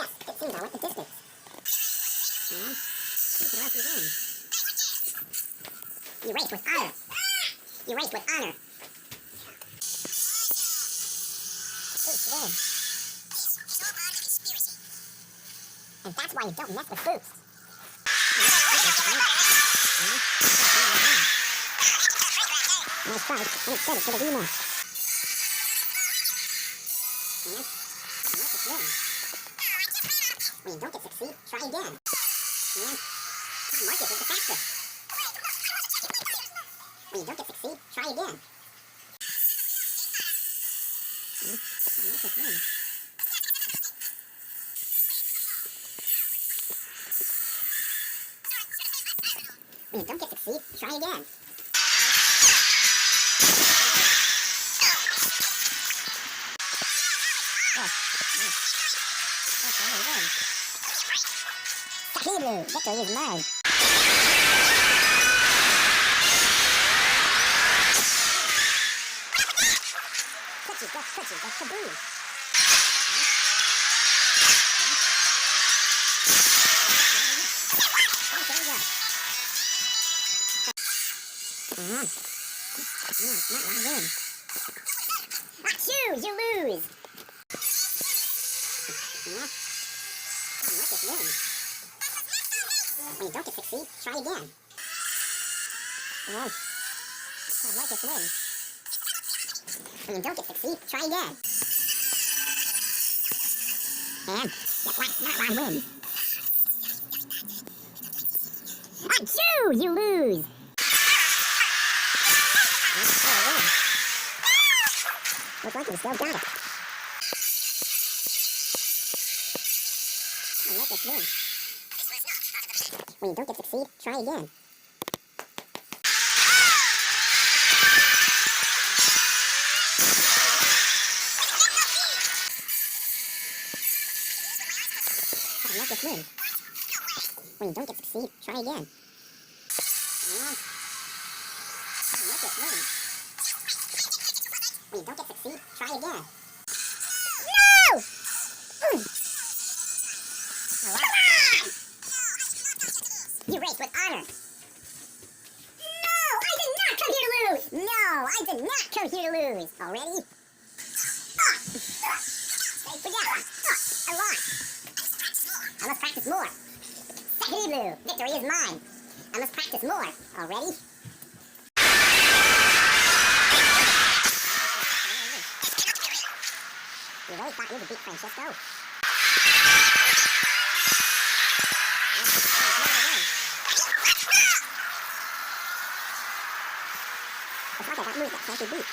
Yes, it seems I went the distance. And you can rest again. You race with honor. You race with honor. Boost win. And that's why you don't mess with Boost. Nice try, and it's better for the rematch. And let's just win. When you don't get succeed, try again. And Marcus is the fastest. When you don't get succeed, try again. And Marcus wins. When you don't get succeed, try again. Hebrew, victory is mine. Cookie, that's taboo. Not one win. Achoo, you lose. Marcus wins. When you don't get succeed, try again. Marcus wins. When you don't get succeed, try again. And that one wins. Achoo, you lose. Looks like you still got it. Marcus wins. When you don't get succeed, try again. Marcus wins. When you don't get succeed, try again. Marcus wins. When you don't get succeed, try again. No! You race with honor. No, I did not come here to lose. No, I did not come here to lose. Already? But yeah, I lost. I must practice more. Second blue, victory is mine. I must practice more. Already? You really thought you would beat Francesco? It's like I got moves that can't be beat.